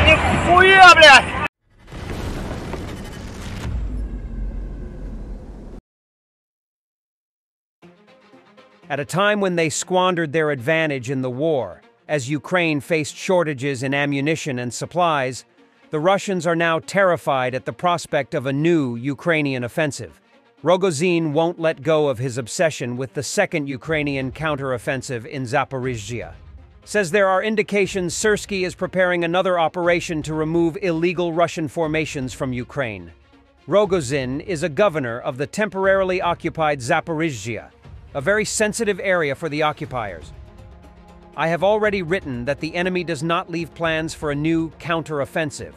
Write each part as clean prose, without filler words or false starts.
Нихуя, блядь! At a time when they squandered their advantage in the war, as Ukraine faced shortages in ammunition and supplies, the Russians are now terrified at the prospect of a new Ukrainian offensive. Rogozin won't let go of his obsession with the second Ukrainian counteroffensive in Zaporizhzhia. Says there are indications Syrskyi is preparing another operation to remove illegal Russian formations from Ukraine. Rogozin is a governor of the temporarily occupied Zaporizhzhia, a very sensitive area for the occupiers. I have already written that the enemy does not leave plans for a new counter-offensive.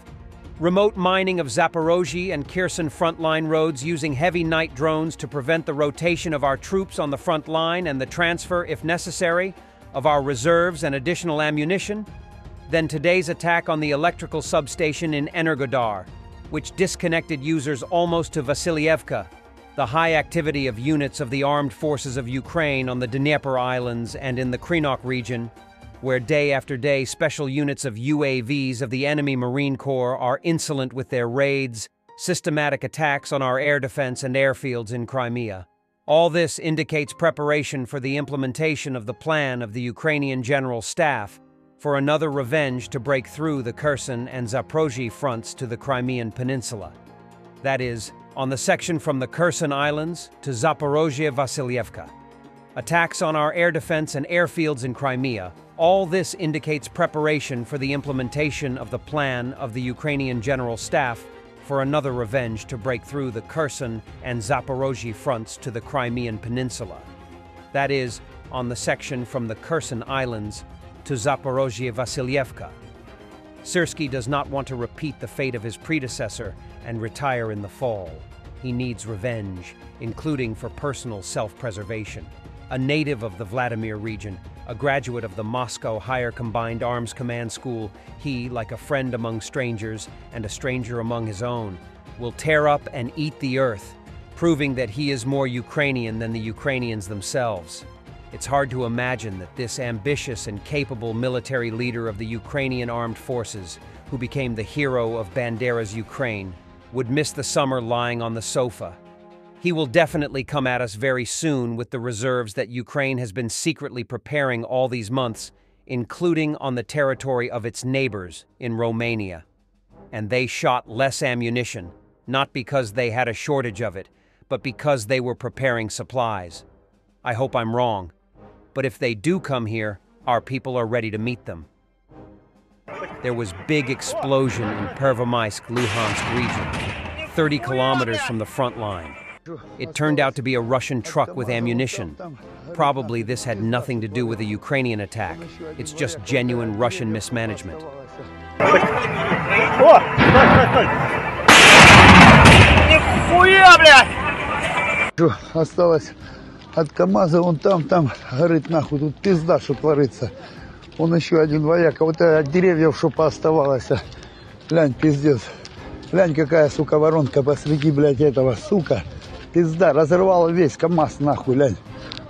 Remote mining of Zaporozhye and Kherson frontline roads using heavy night drones to prevent the rotation of our troops on the front line and the transfer, if necessary, of our reserves and additional ammunition. Then today's attack on the electrical substation in Energodar, which disconnected users almost to Vasilievka. The high activity of units of the armed forces of Ukraine on the Dnieper Islands and in the Krenok region, where day after day special units of UAVs of the enemy Marine Corps are insolent with their raids, systematic attacks on our air defense and airfields in Crimea. All this indicates preparation for the implementation of the plan of the Ukrainian General Staff for another revenge to break through the Kherson and Zaporozhye fronts to the Crimean Peninsula. That is, on the section from the Kherson Islands to Zaporozhye-Vasilievka. Attacks on our air defense and airfields in Crimea, all this indicates preparation for the implementation of the plan of the Ukrainian General Staff for another revenge to break through the Kherson and Zaporozhye fronts to the Crimean Peninsula. That is, on the section from the Kherson Islands to Zaporozhye-Vasilievka. Syrskyi does not want to repeat the fate of his predecessor and retire in the fall. He needs revenge, including for personal self-preservation. A native of the Vladimir region, a graduate of the Moscow Higher Combined Arms Command School, he, like a friend among strangers and a stranger among his own, will tear up and eat the earth, proving that he is more Ukrainian than the Ukrainians themselves. It's hard to imagine that this ambitious and capable military leader of the Ukrainian armed forces, who became the hero of Bandera's Ukraine, would miss the summer lying on the sofa. He will definitely come at us very soon with the reserves that Ukraine has been secretly preparing all these months, including on the territory of its neighbors in Romania. And they shot less ammunition, not because they had a shortage of it, but because they were preparing supplies. I hope I'm wrong, but if they do come here, our people are ready to meet them. There was big explosion in Pervomaisk, Luhansk region, 30 kilometers from the front line. It turned out to be a Russian truck with ammunition. Probably this had nothing to do with a Ukrainian attack. It's just genuine Russian mismanagement. Осталось от КамАЗа, он там, горит нахуй, тут пизда, что творится. Он еще один вояка, вот это от деревьев, что пооставалось. Глянь, пиздец. Глянь, какая, сука, воронка посреди, блядь, этого, сука. Пизда, разорвала весь КамАЗ, нахуй, глянь.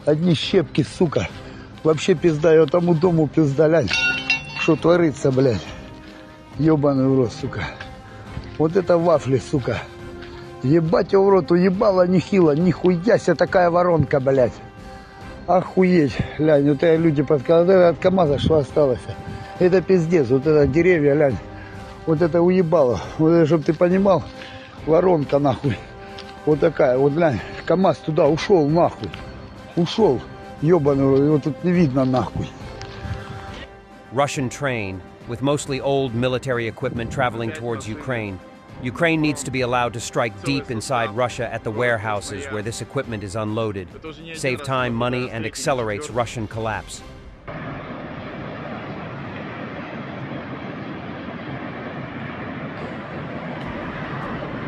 Одни щепки, сука. Вообще пизда, и тому дому пизда, глянь. Что творится, блядь. Ёбаный в рот, сука. Вот это вафли, сука. Ебать его в рот, уебала нехило, нихуя себе такая воронка, блядь. Охуеть, глянь, вот это люди подсказали, от КамАЗа что осталось. Это пиздец, вот это деревья, глянь. Вот это уебало, вот это, чтоб ты понимал, воронка, нахуй. Вот такая, вот глянь, КамАЗ туда ушел, нахуй. Ушел, ебаный, его тут не видно, нахуй. Russian train, with mostly old military equipment traveling towards Ukraine. Ukraine needs to be allowed to strike deep inside Russia at the warehouses where this equipment is unloaded, save time, money, and accelerates Russian collapse.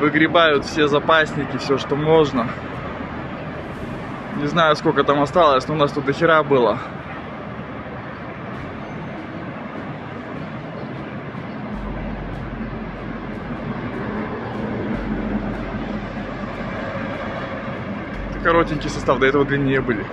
Выгребают все запасники, все, что можно. Не знаю, сколько там осталось, но у нас тут дохера было. Коротенький состав, до этого длиннее были.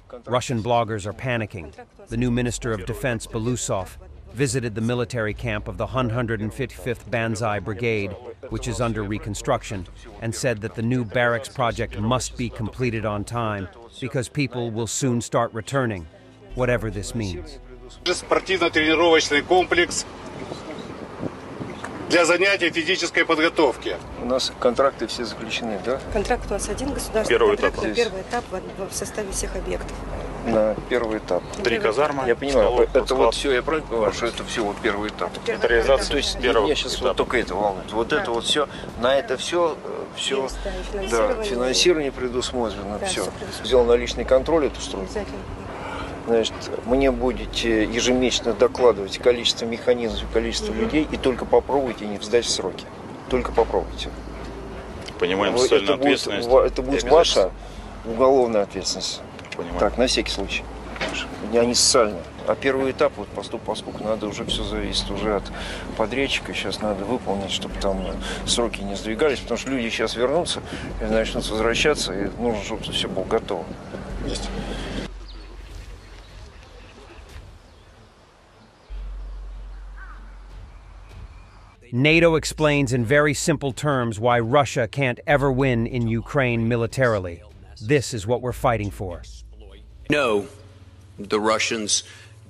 Как Russian bloggers are panicking. The new Minister of Defense, Belousov, visited the military camp of the 155th Banzai Brigade, which is under reconstruction, and said that the new barracks project must be completed on time because people will soon start returning, whatever this means. Спортивно-тренировочный комплекс для занятий физической подготовки. У нас контракты все заключены, да? Контракт у нас один государственный контракт на первый этап в составе всех объектов. На первый этап. 3 казармы. Я понимаю, это вот все, я правильно понимаю, что это все вот первый этап. Реализация То есть первого меня сейчас вот только это волнует. Вот это вот все, на это все, финансирование. да, финансирование предусмотрено, Да, все. всё предусмотрено. Взял наличный контроль эту стройку. Обязательно. Значит, мне будете ежемесячно докладывать количество механизмов, количество людей, и только попробуйте не сдать в сроки. Только попробуйте. Понимаем социальную ответственность. Это будет ваша уголовная ответственность. Понимаю. Так, на всякий случай. А не социальная. А первый этап, вот поскольку надо уже все зависит уже от подрядчика, сейчас надо выполнить, чтобы там сроки не сдвигались, потому что люди сейчас вернутся и начнут возвращаться, и нужно, чтобы все было готово. Есть. NATO explains in very simple terms why Russia can't ever win in Ukraine militarily. This is what we're fighting for. No, the Russians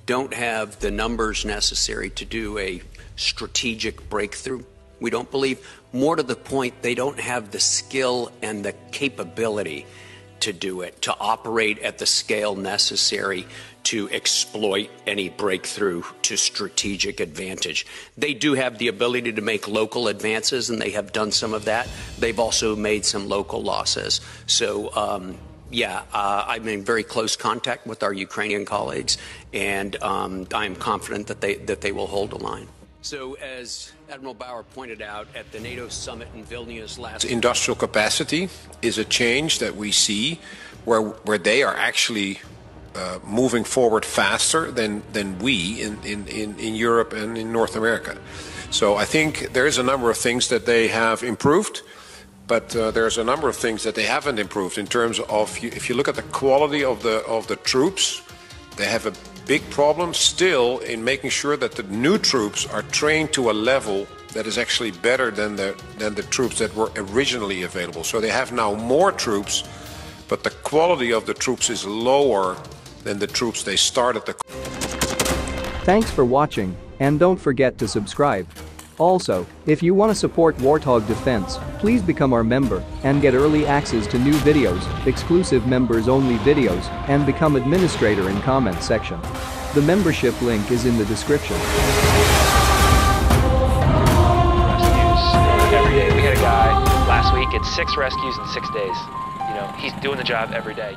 don't have the numbers necessary to do a strategic breakthrough. We don't believe, more to the point, they don't have the skill and the capability to do it, to operate at the scale necessary to exploit any breakthrough to strategic advantage. They do have the ability to make local advances, and they have done some of that. They've also made some local losses. So, I'm in very close contact with our Ukrainian colleagues, and I'm confident that they will hold the line. So, as Admiral Bauer pointed out at the NATO summit in Vilnius last week, industrial capacity is a change that we see where they are actually moving forward faster than we in Europe and in North America. So I think there is a number of things that they have improved, but there's a number of things that they haven't improved in terms of, if you look at the quality of the troops, they have a big problem still in making sure that the new troops are trained to a level that is actually better than the troops that were originally available. So they have now more troops, but the quality of the troops is lower than the troops they started the. Thanks for watching, and don't forget to subscribe. Also, if you want to support Warthog Defense, please become our member and get early access to new videos, exclusive members-only videos, and become administrator in comment section. The membership link is in the description. Rescues every day. We had a guy last week at 6 rescues in 6 days. You know, he's doing the job every day.